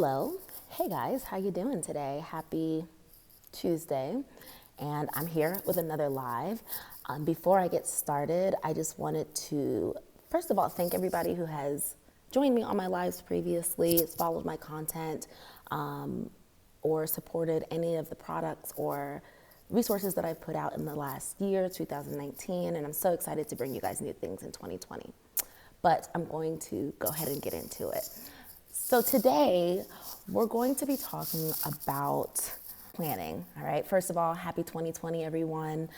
Hello. Hey guys, how you doing today? Happy Tuesday. And I'm here with another live. Before I get started, I just wanted to, first of all, thank everybody who has joined me on my lives previously, followed my content, or supported any of the products or resources that I've put out in the last year, 2019. And I'm so excited to bring you guys new things in 2020. But I'm going to go ahead and get into it. So today, we're going to be talking about planning, all right? First of all, happy 2020, everyone.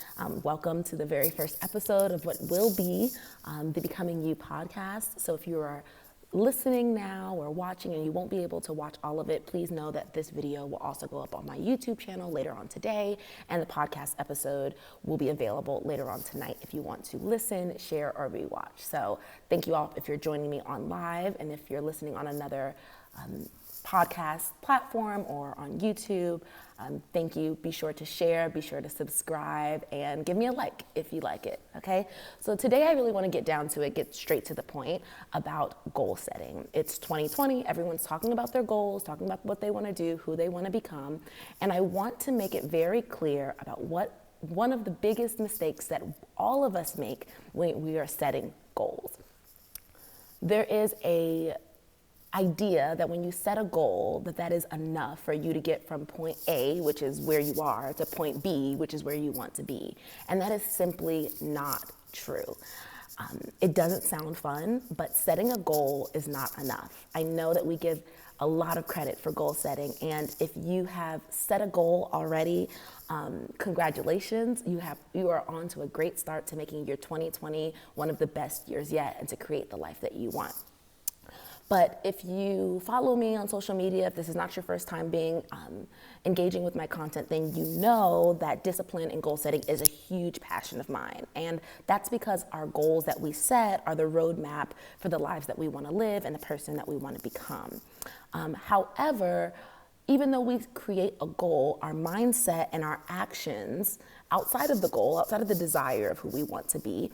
Welcome to the very first episode of what will be the Becoming You podcast. So if you are listening now or watching and you won't be able to watch all of it, please know that this video will also go up on my YouTube channel later on today, and the podcast episode will be available later on tonight if you want to listen, share, or rewatch. So thank you all if you're joining me on live, and if you're listening on another podcast platform or on YouTube, thank you. Be sure to share, be sure to subscribe, and give me a like if you like it, okay? So today I really want to get down to it, get straight to the point about goal setting. It's 2020, everyone's talking about their goals, talking about what they want to do, who they want to become, and I want to make it very clear about what one of the biggest mistakes that all of us make when we are setting goals. There is a idea that when you set a goal, that is enough for you to get from point A, which is where you are, to point B, which is where you want to be. And that is simply not true. It doesn't sound fun, but setting a goal is not enough. I know that we give a lot of credit for goal setting, and if you have set a goal already, congratulations, you are on to a great start to making your 2020 one of the best years yet and to create the life that you want. But if you follow me on social media, if this is not your first time engaging with my content, then you know that discipline and goal setting is a huge passion of mine. And that's because our goals that we set are the roadmap for the lives that we want to live and the person that we want to become. However, even though we create a goal, our mindset and our actions outside of the goal, outside of the desire of who we want to be,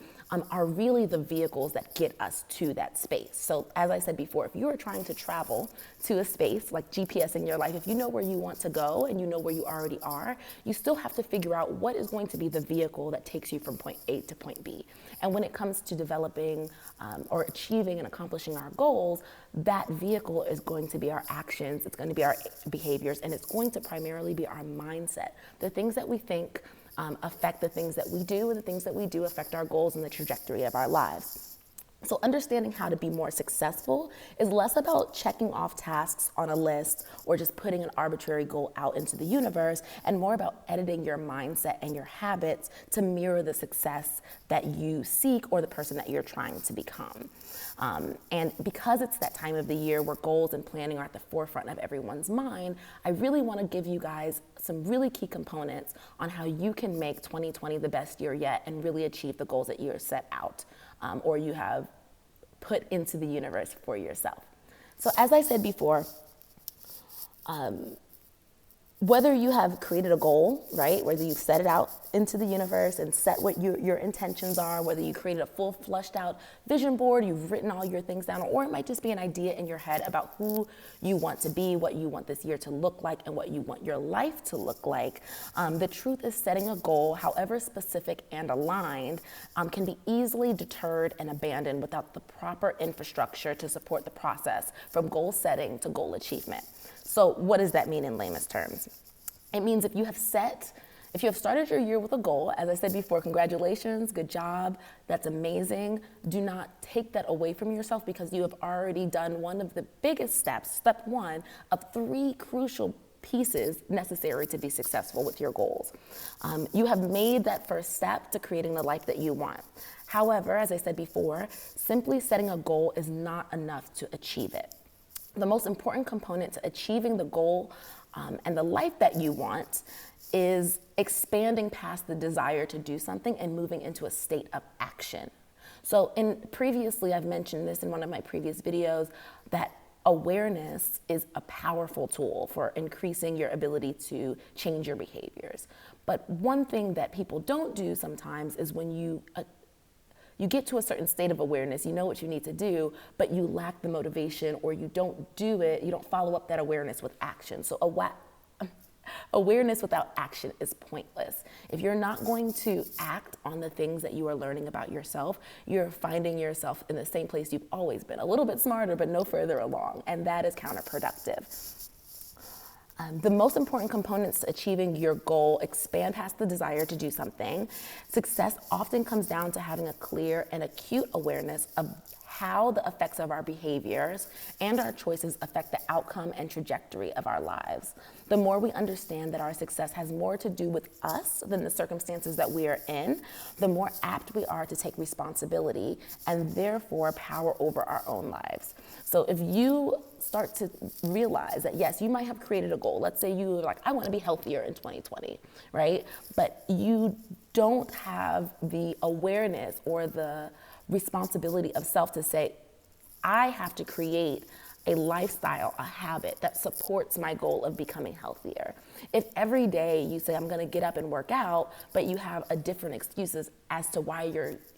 are really the vehicles that get us to that space. So as I said before, if you are trying to travel to a space like GPS in your life, if you know where you want to go and you know where you already are, you still have to figure out what is going to be the vehicle that takes you from point A to point B. And when it comes to developing or achieving and accomplishing our goals, that vehicle is going to be our actions, it's going to be our behaviors, and it's going to primarily be our mindset. The things that we think affect the things that we do, and the things that we do affect our goals and the trajectory of our lives. So understanding how to be more successful is less about checking off tasks on a list or just putting an arbitrary goal out into the universe, and more about editing your mindset and your habits to mirror the success that you seek or the person that you're trying to become. And because it's that time of the year where goals and planning are at the forefront of everyone's mind, I really want to give you guys some really key components on how you can make 2020 the best year yet and really achieve the goals that you are set out or you have put into the universe for yourself. So as I said before, whether you have created a goal, right, whether you've set it out into the universe and set what your intentions are, whether you created a full flushed out vision board, you've written all your things down, or it might just be an idea in your head about who you want to be, what you want this year to look like, and what you want your life to look like. The truth is, setting a goal, however specific and aligned, can be easily deterred and abandoned without the proper infrastructure to support the process from goal setting to goal achievement. So what does that mean in layman's terms? It means if you have started your year with a goal, as I said before, congratulations, good job, that's amazing. Do not take that away from yourself because you have already done one of the biggest steps, step one of 3 crucial pieces necessary to be successful with your goals. You have made that first step to creating the life that you want. However, as I said before, simply setting a goal is not enough to achieve it. The most important component to achieving the goal and the life that you want is expanding past the desire to do something and moving into a state of action. So previously, I've mentioned this in one of my previous videos, that awareness is a powerful tool for increasing your ability to change your behaviors. But one thing that people don't do sometimes is when you you get to a certain state of awareness, you know what you need to do, but you lack the motivation, or you don't do it, you don't follow up that awareness with action. So awareness without action is pointless. If you're not going to act on the things that you are learning about yourself, you're finding yourself in the same place you've always been, a little bit smarter, but no further along, and that is counterproductive. The most important components to achieving your goal: expand past the desire to do something. Success often comes down to having a clear and acute awareness of how the effects of our behaviors and our choices affect the outcome and trajectory of our lives. The more we understand that our success has more to do with us than the circumstances that we are in, the more apt we are to take responsibility and therefore power over our own lives. So if you start to realize that, yes, you might have created a goal. Let's say you were like, I want to be healthier in 2020, right? But you don't have the awareness or the responsibility of self to say, I have to create a lifestyle, a habit that supports my goal of becoming healthier. If every day you say, I'm going to get up and work out, but you have a different excuses as to why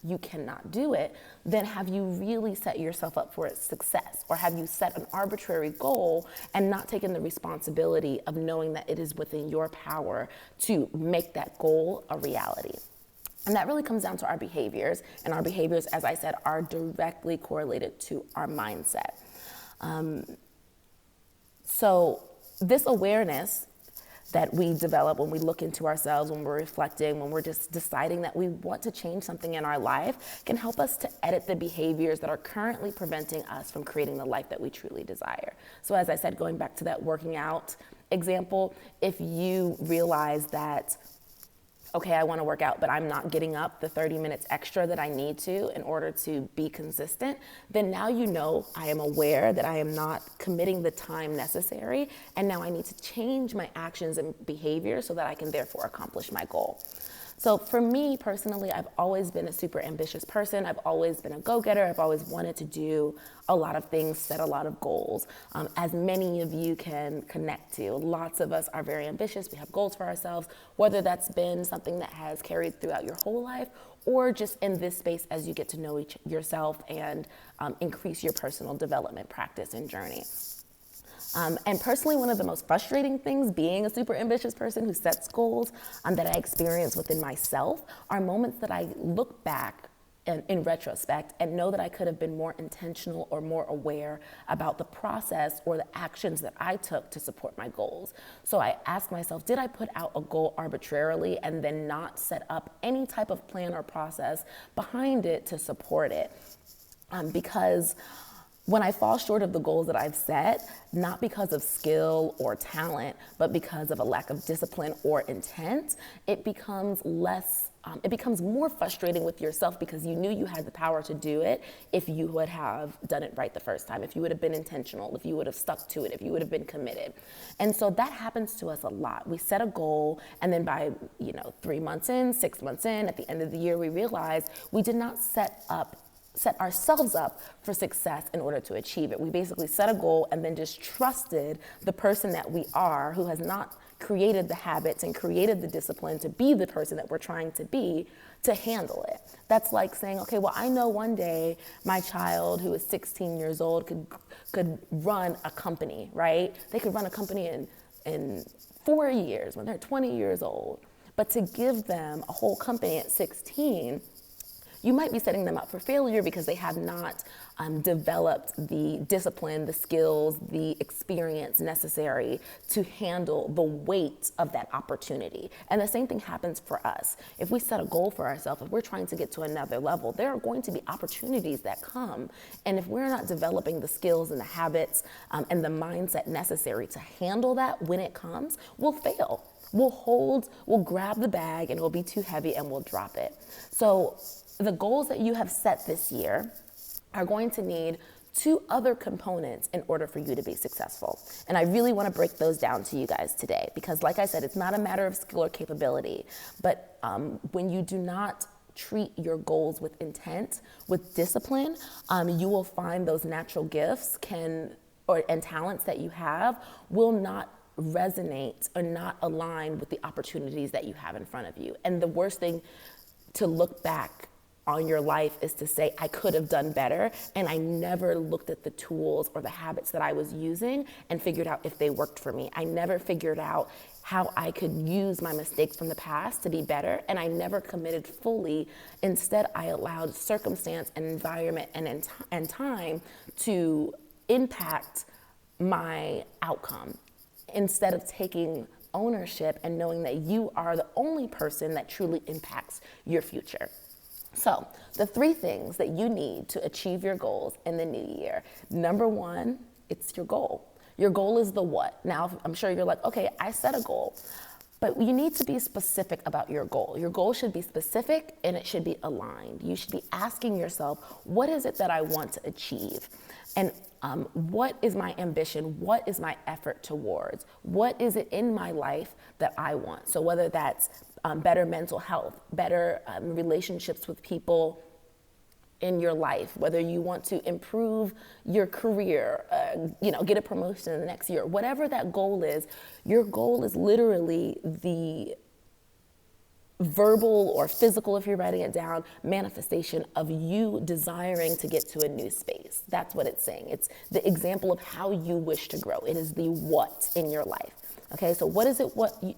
you cannot do it, then have you really set yourself up for success? Or have you set an arbitrary goal and not taken the responsibility of knowing that it is within your power to make that goal a reality? And that really comes down to our behaviors. And our behaviors, as I said, are directly correlated to our mindset. So this awareness that we develop when we look into ourselves, when we're reflecting, when we're just deciding that we want to change something in our life, can help us to edit the behaviors that are currently preventing us from creating the life that we truly desire. So as I said, going back to that working out example, if you realize that, okay, I want to work out, but I'm not getting up the 30 minutes extra that I need to in order to be consistent, then now you know I am aware that I am not committing the time necessary, and now I need to change my actions and behavior so that I can therefore accomplish my goal. So for me personally, I've always been a super ambitious person. I've always been a go-getter. I've always wanted to do a lot of things, set a lot of goals. As many of you can connect to, lots of us are very ambitious. We have goals for ourselves, whether that's been something that has carried throughout your whole life or just in this space as you get to know yourself and increase your personal development practice and journey. And personally, one of the most frustrating things being a super ambitious person who sets goals that I experience within myself are moments that I look back in retrospect and know that I could have been more intentional or more aware about the process or the actions that I took to support my goals. So I ask myself, did I put out a goal arbitrarily and then not set up any type of plan or process behind it to support it? Because when I fall short of the goals that I've set, not because of skill or talent, but because of a lack of discipline or intent, it becomes more frustrating with yourself because you knew you had the power to do it if you would have done it right the first time, if you would have been intentional, if you would have stuck to it, if you would have been committed. And so that happens to us a lot. We set a goal, and then by 3 months in, 6 months in, at the end of the year, we realize we did not set ourselves up for success in order to achieve it. We basically set a goal and then just trusted the person that we are, who has not created the habits and created the discipline to be the person that we're trying to be, to handle it. That's like saying, okay, well, I know one day my child who is 16 years old could run a company, right? They could run a company in 4 years when they're 20 years old. But to give them a whole company at 16, you might be setting them up for failure because they have not developed the discipline, the skills, the experience necessary to handle the weight of that opportunity. And the same thing happens for us. If we set a goal for ourselves, if we're trying to get to another level, there are going to be opportunities that come. And if we're not developing the skills and the habits and the mindset necessary to handle that when it comes, we'll fail. We'll grab the bag and it will be too heavy and we'll drop it. So the goals that you have set this year are going to need 2 other components in order for you to be successful. And I really want to break those down to you guys today because, like I said, it's not a matter of skill or capability, but when you do not treat your goals with intent, with discipline, you will find those natural gifts and talents that you have will not resonate or not align with the opportunities that you have in front of you. And the worst thing to look back on your life is to say, I could have done better, and I never looked at the tools or the habits that I was using and figured out if they worked for me. I never figured out how I could use my mistakes from the past to be better, and I never committed fully. Instead, I allowed circumstance and environment and time to impact my outcome instead of taking ownership and knowing that you are the only person that truly impacts your future. So, the 3 things that you need to achieve your goals in the new year. Number 1, it's your goal. Your goal is the what. Now, I'm sure you're like, okay, I set a goal, but you need to be specific about your goal. Your goal should be specific and it should be aligned. You should be asking yourself, what is it that I want to achieve? And what is my ambition? What is my effort towards? What is it in my life that I want? So whether that's better mental health, better relationships with people in your life, whether you want to improve your career, get a promotion in the next year, whatever that goal is, your goal is literally the verbal or physical, if you're writing it down, manifestation of you desiring to get to a new space. That's what it's saying. It's the example of how you wish to grow. It is the what in your life. Okay, so what is it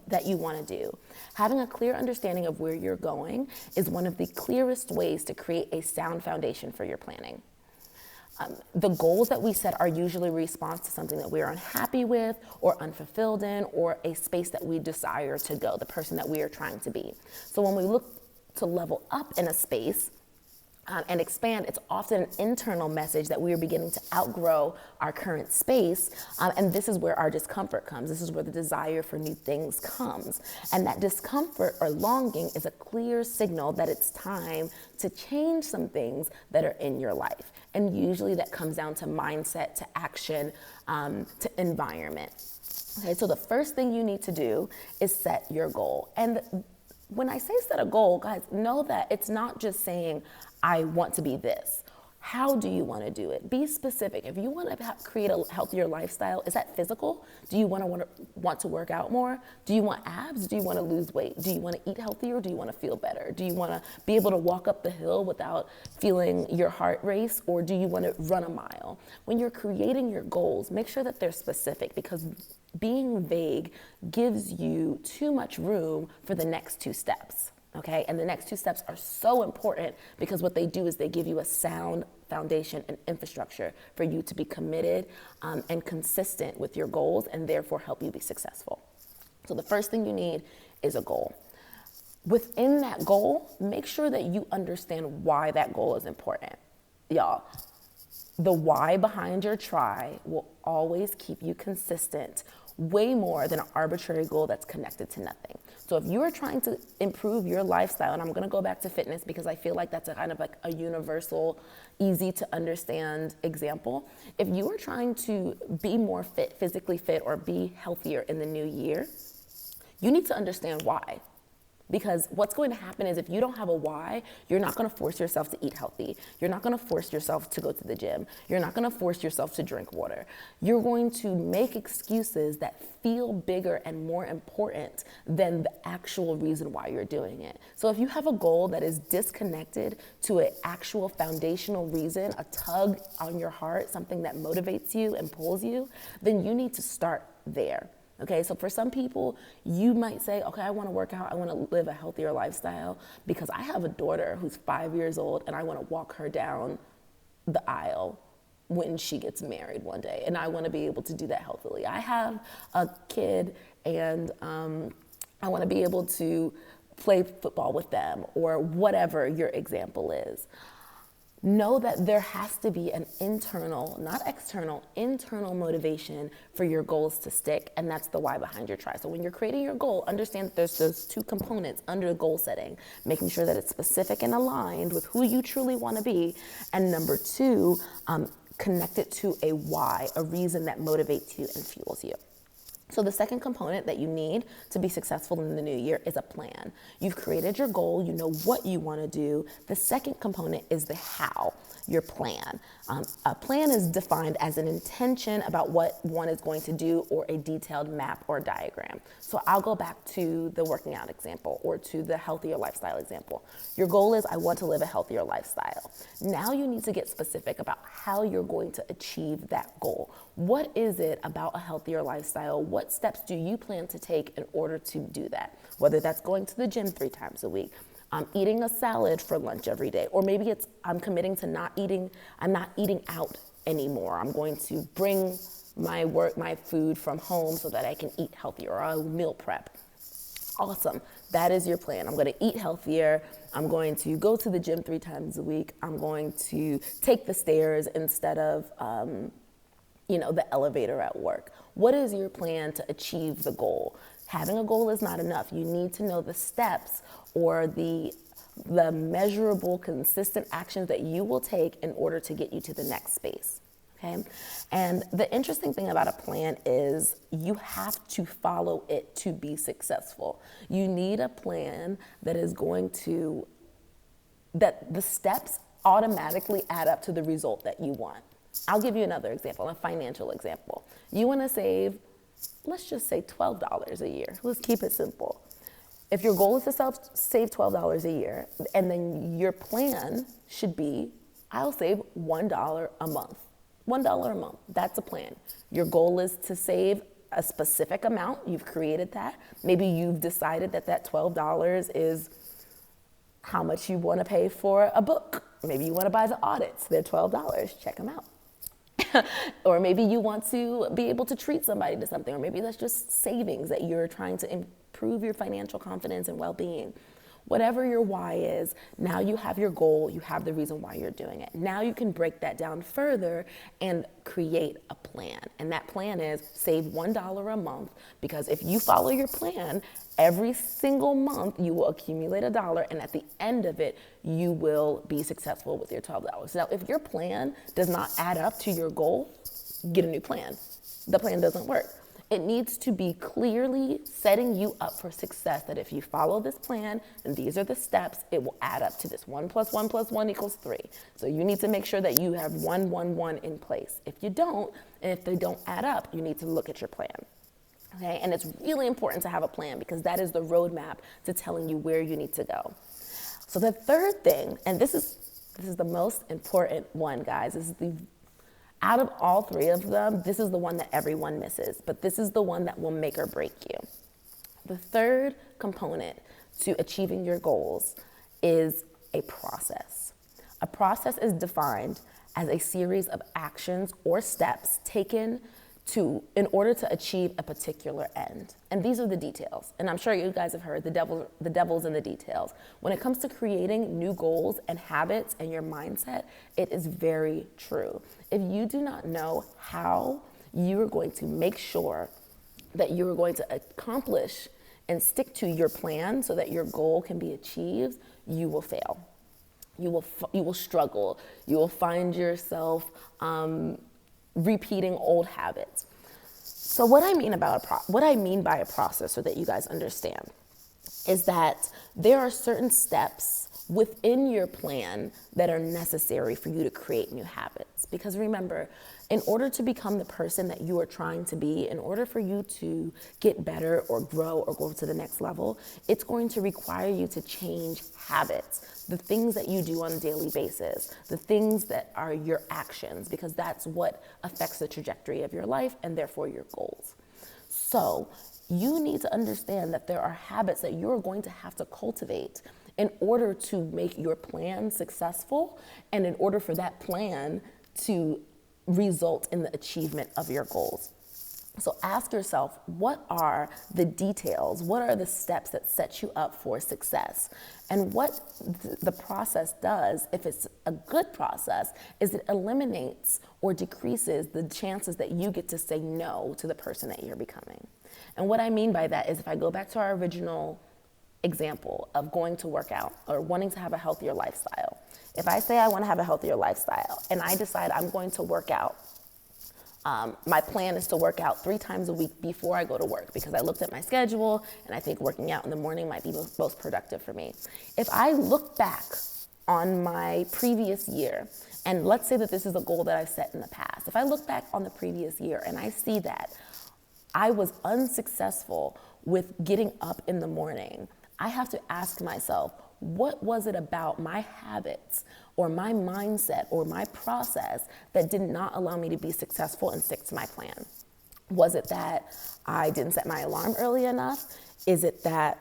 that you want to do? Having a clear understanding of where you're going is one of the clearest ways to create a sound foundation for your planning. The goals that we set are usually a response to something that we are unhappy with or unfulfilled in, or a space that we desire to go, the person that we are trying to be. So when we look to level up in a space, and expand, it's often an internal message that we are beginning to outgrow our current space, and this is where our discomfort comes. This is where the desire for new things comes. And that discomfort or longing is a clear signal that it's time to change some things that are in your life. And usually that comes down to mindset, to action, to environment. Okay, so the first thing you need to do is set your goal. And when I say set a goal, guys, know that it's not just saying, I want to be this. How do you want to do it? Be specific. If you want to create a healthier lifestyle, is that physical? Do you want to work out more? Do you want abs? Do you want to lose weight? Do you want to eat healthier? Do you want to feel better? Do you want to be able to walk up the hill without feeling your heart race? Or do you want to run a mile? When you're creating your goals, make sure that they're specific, because being vague gives you too much room for the next 2 steps. Okay, and the next 2 steps are so important because what they do is they give you a sound foundation and infrastructure for you to be committed and consistent with your goals, and therefore help you be successful. So the first thing you need is a goal. Within that goal, make sure that you understand why that goal is important. Y'all, the why behind your try will always keep you consistent, way more than an arbitrary goal that's connected to nothing. So if you are trying to improve your lifestyle, and I'm going to go back to fitness because I feel like that's a kind of like a universal, easy to understand example. If you are trying to be more fit, physically fit, or be healthier in the new year, you need to understand why. Because what's going to happen is if you don't have a why, you're not going to force yourself to eat healthy. You're not going to force yourself to go to the gym. You're not going to force yourself to drink water. You're going to make excuses that feel bigger and more important than the actual reason why you're doing it. So if you have a goal that is disconnected to an actual foundational reason, a tug on your heart, something that motivates you and pulls you, then you need to start there. Okay, so for some people, you might say, okay, I want to work out, I want to live a healthier lifestyle because I have a daughter who's 5 years old and I want to walk her down the aisle when she gets married one day, and I want to be able to do that healthily. I have a kid and I want to be able to play football with them, or whatever your example is. Know that there has to be an internal, not external, internal motivation for your goals to stick, and that's the why behind your try. So when you're creating your goal, understand that there's those 2 components under goal setting, making sure that it's specific and aligned with who you truly want to be, and number 2, connect it to a why, a reason that motivates you and fuels you. So the second component that you need to be successful in the new year is a plan. You've created your goal, you know what you want to do. The second component is the how, your plan. A plan is defined as an intention about what one is going to do or a detailed map or diagram. So I'll go back to the working out example or to the healthier lifestyle example. Your goal is I want to live a healthier lifestyle. Now you need to get specific about how you're going to achieve that goal. What is it about a healthier lifestyle? What steps do you plan to take in order to do that? Whether that's going to the gym 3 times a week, eating a salad for lunch every day, or maybe it's I'm committing to I'm not eating out anymore. I'm going to bring my food from home so that I can eat healthier, or I'll meal prep. Awesome. That is your plan. I'm going to eat healthier. I'm going to go to the gym 3 times a week. I'm going to take the stairs instead of the elevator at work. What is your plan to achieve the goal? Having a goal is not enough. You need to know the steps or the measurable, consistent actions that you will take in order to get you to the next space. Okay? And the interesting thing about a plan is you have to follow it to be successful. You need a plan that the steps automatically add up to the result that you want. I'll give you another example, a financial example. You want to save, let's just say $12 a year. Let's keep it simple. If your goal is to save $12 a year, and then your plan should be, I'll save $1 a month. $1 a month, that's a plan. Your goal is to save a specific amount. You've created that. Maybe you've decided that $12 is how much you want to pay for a book. Maybe you want to buy the audits. They're $12. Check them out. Or maybe you want to be able to treat somebody to something, or maybe that's just savings that you're trying to improve your financial confidence and well-being. Whatever your why is, now you have your goal, you have the reason why you're doing it. Now you can break that down further and create a plan. And that plan is save $1 a month, because if you follow your plan, every single month you will accumulate $1, and at the end of it, you will be successful with your $12. Now, if your plan does not add up to your goal, get a new plan. The plan doesn't work. It needs to be clearly setting you up for success, that if you follow this plan and these are the steps, it will add up to this 1 + 1 + 1 = 3. So you need to make sure that you have 1, 1, 1 in place. If you don't, and if they don't add up, you need to look at your plan. Okay? And it's really important to have a plan, because that is the roadmap to telling you where you need to go. So the third thing, and this is the most important one, guys, out of all 3 of them, this is the one that everyone misses, but this is the one that will make or break you. The third component to achieving your goals is a process. A process is defined as a series of actions or steps taken in order to achieve a particular end. And these are the details. And I'm sure you guys have heard the devil's in the details. When it comes to creating new goals and habits and your mindset, it is very true. If you do not know how you are going to make sure that you are going to accomplish and stick to your plan so that your goal can be achieved, you will fail. You will struggle. You will find yourself repeating old habits. So what I mean by a process, so that you guys understand, is that there are certain steps within your plan that are necessary for you to create new habits. Because remember, in order to become the person that you are trying to be, in order for you to get better or grow or go to the next level, it's going to require you to change habits, the things that you do on a daily basis, the things that are your actions, because that's what affects the trajectory of your life and therefore your goals. So you need to understand that there are habits that you're going to have to cultivate in order to make your plan successful, and in order for that plan to result in the achievement of your goals. So ask yourself, what are the details? What are the steps that set you up for success? And what the process does, if it's a good process, is it eliminates or decreases the chances that you get to say no to the person that you're becoming. And what I mean by that is, if I go back to our original example of going to work out or wanting to have a healthier lifestyle. If I say I want to have a healthier lifestyle and I decide I'm going to work out My plan is to work out 3 times a week before I go to work because I looked at my schedule and I think working out in the morning might be most productive for me. If I look back on my previous year, and let's say that this is a goal that I've set in the past, if I look back on the previous year and I see that I was unsuccessful with getting up in the morning, I have to ask myself, what was it about my habits or my mindset or my process that did not allow me to be successful and stick to my plan? Was it that I didn't set my alarm early enough? Is it that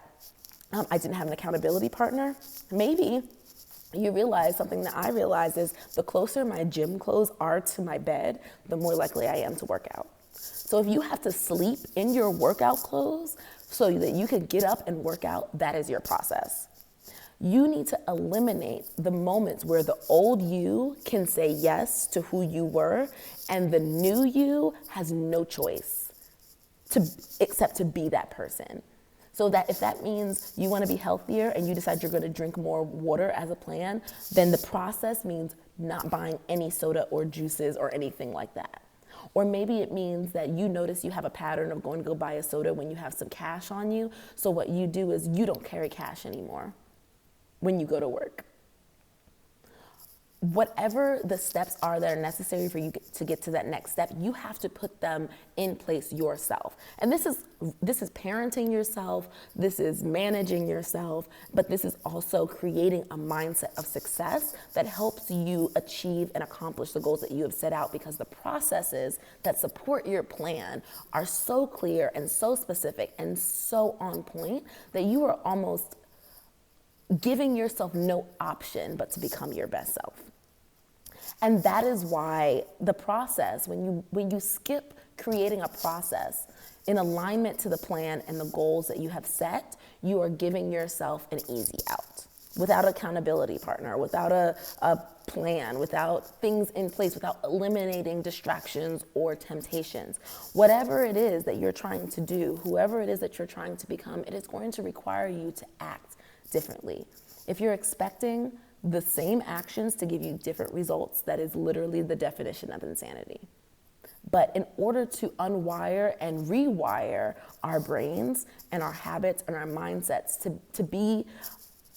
I didn't have an accountability partner? Maybe. You realize something that I realize is the closer my gym clothes are to my bed, the more likely I am to work out. So if you have to sleep in your workout clothes so that you can get up and work out, that is your process. You need to eliminate the moments where the old you can say yes to who you were and the new you has no choice except to be that person. So that if that means you want to be healthier and you decide you're going to drink more water as a plan, then the process means not buying any soda or juices or anything like that. Or maybe it means that you notice you have a pattern of going to go buy a soda when you have some cash on you. So what you do is you don't carry cash anymore when you go to work. Whatever the steps are that are necessary for you to get to that next step, you have to put them in place yourself. And this is parenting yourself, this is managing yourself, but this is also creating a mindset of success that helps you achieve and accomplish the goals that you have set out, because the processes that support your plan are so clear and so specific and so on point that you are almost giving yourself no option but to become your best self. And that is why the process, when you skip creating a process in alignment to the plan and the goals that you have set, you are giving yourself an easy out. Without an accountability partner, without a plan, without things in place, without eliminating distractions or temptations. Whatever it is that you're trying to do, whoever it is that you're trying to become, it is going to require you to act differently. If you're expecting the same actions to give you different results, that is literally the definition of insanity. But in order to unwire and rewire our brains and our habits and our mindsets to be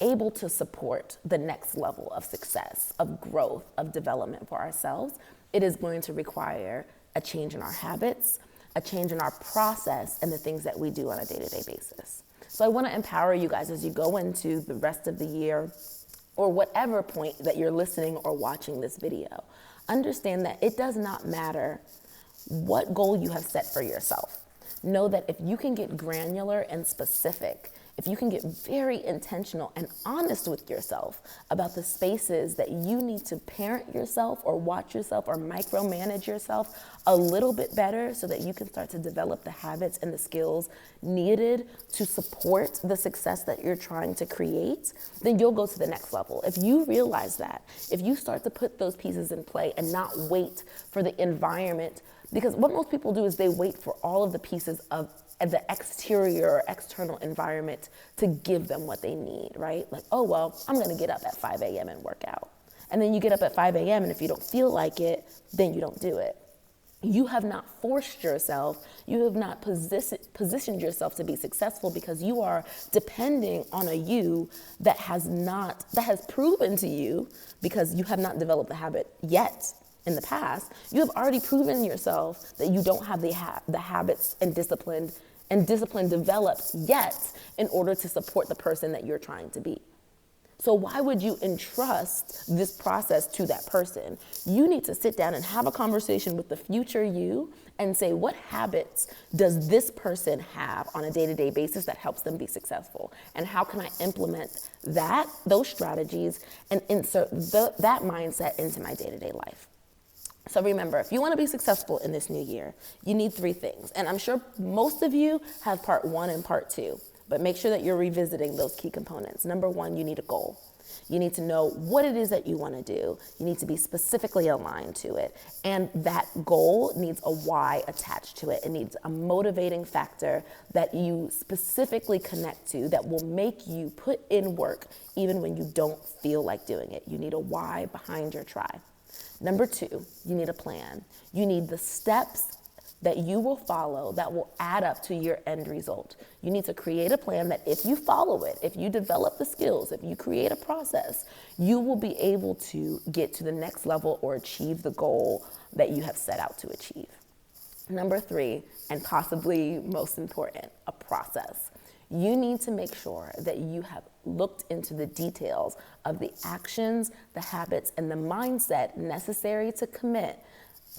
able to support the next level of success, of growth, of development for ourselves, it is going to require a change in our habits, a change in our process, and the things that we do on a day-to-day basis. So I want to empower you guys as you go into the rest of the year, or whatever point that you're listening or watching this video. Understand that it does not matter what goal you have set for yourself. Know that if you can get granular and specific, if you can get very intentional and honest with yourself about the spaces that you need to parent yourself or watch yourself or micromanage yourself a little bit better so that you can start to develop the habits and the skills needed to support the success that you're trying to create, then you'll go to the next level. If you realize that, if you start to put those pieces in play and not wait for the environment, because what most people do is they wait for all of the pieces of the exterior or external environment to give them what they need, right? Like, oh, well, I'm going to get up at 5 a.m. and work out. And then you get up at 5 a.m. and if you don't feel like it, then you don't do it. You have not forced yourself, you have not positioned yourself to be successful because you are depending on a you that has proven to you, because you have not developed the habit yet in the past, you have already proven yourself that you don't have the habits and discipline developed yet in order to support the person that you're trying to be. So why would you entrust this process to that person? You need to sit down and have a conversation with the future you and say, what habits does this person have on a day-to-day basis that helps them be successful? And how can I implement those strategies and insert that mindset into my day-to-day life? So remember, if you want to be successful in this new year, you need 3 things. And I'm sure most of you have part 1 and part 2, but make sure that you're revisiting those key components. Number 1, you need a goal. You need to know what it is that you want to do. You need to be specifically aligned to it. And that goal needs a why attached to it. It needs a motivating factor that you specifically connect to that will make you put in work even when you don't feel like doing it. You need a why behind your try. Number 2, you need a plan. You need the steps that you will follow that will add up to your end result. You need to create a plan that if you follow it, if you develop the skills, if you create a process, you will be able to get to the next level or achieve the goal that you have set out to achieve. Number 3, and possibly most important, a process. You need to make sure that you have looked into the details of the actions, the habits, and the mindset necessary to commit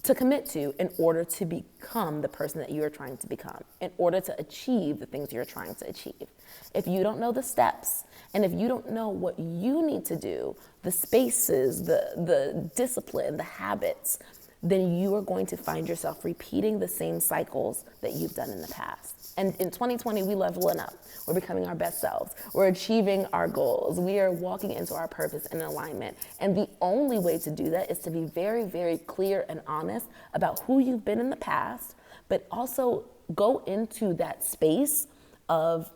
to in order to become the person that you are trying to become, in order to achieve the things you're trying to achieve. If you don't know the steps, and if you don't know what you need to do, the spaces, the discipline, the habits, then you are going to find yourself repeating the same cycles that you've done in the past. And in 2020, we leveling up. We're becoming our best selves. We're achieving our goals. We are walking into our purpose and alignment. And the only way to do that is to be very, very clear and honest about who you've been in the past, but also go into that space of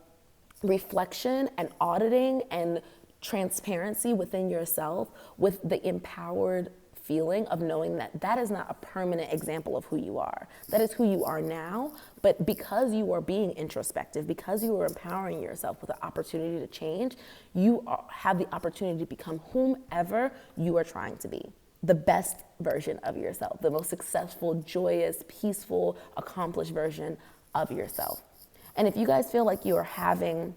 reflection and auditing and transparency within yourself with the empowered feeling of knowing that that is not a permanent example of who you are. That is who you are now, but because you are being introspective, because you are empowering yourself with the opportunity to change, have the opportunity to become whomever you are trying to be. The best version of yourself, the most successful, joyous, peaceful, accomplished version of yourself. And if you guys feel like you are having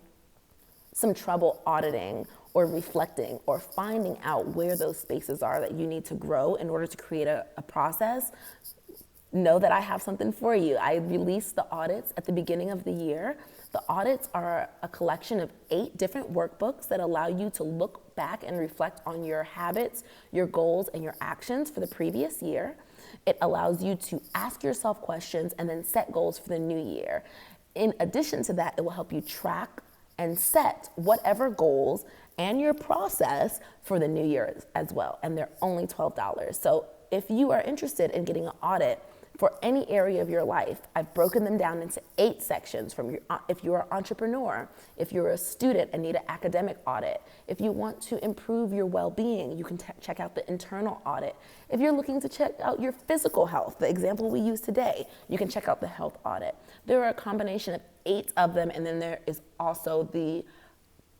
some trouble auditing or reflecting or finding out where those spaces are that you need to grow in order to create a process, know that I have something for you. I released the audits at the beginning of the year. The audits are a collection of 8 different workbooks that allow you to look back and reflect on your habits, your goals, and your actions for the previous year. It allows you to ask yourself questions and then set goals for the new year. In addition to that, it will help you track and set whatever goals and your process for the new year as well. And they're only $12. So if you are interested in getting an audit for any area of your life, I've broken them down into 8 sections if you're an entrepreneur, if you're a student and need an academic audit, if you want to improve your well-being, you can check out the internal audit. If you're looking to check out your physical health, the example we use today, you can check out the health audit. There are a combination of 8 of them, and then there is also the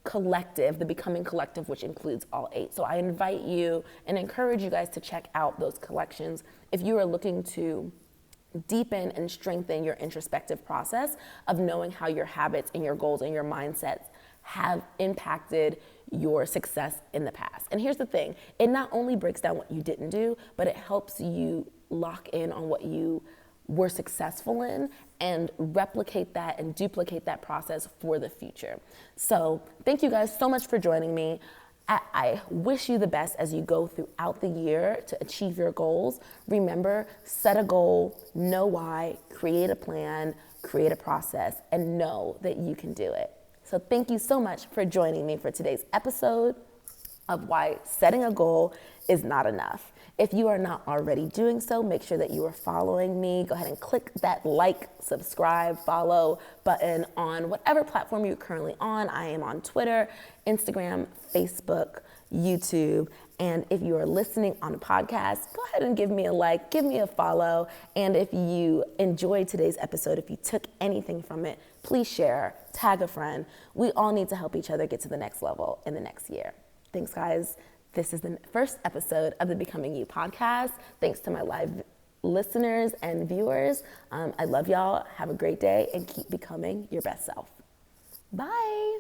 collective, the Becoming Collective, which includes all 8. So I invite you and encourage you guys to check out those collections if you are looking to deepen and strengthen your introspective process of knowing how your habits and your goals and your mindsets have impacted your success in the past. And here's the thing, it not only breaks down what you didn't do, but it helps you lock in on what you were successful in and replicate that and duplicate that process for the future. So thank you guys so much for joining me. I wish you the best as you go throughout the year to achieve your goals. Remember, set a goal, know why, create a plan, create a process, and know that you can do it. So thank you so much for joining me for today's episode of why setting a goal is not enough. If you are not already doing so, make sure that you are following me. Go ahead and click that like, subscribe, follow button on whatever platform you're currently on. I am on Twitter, Instagram, Facebook, YouTube. And if you are listening on a podcast, go ahead and give me a like, give me a follow. And if you enjoyed today's episode, if you took anything from it, please share, tag a friend. We all need to help each other get to the next level in the next year. Thanks, guys. This is the first episode of the Becoming You podcast. Thanks to my live listeners and viewers. I love y'all. Have a great day and keep becoming your best self. Bye.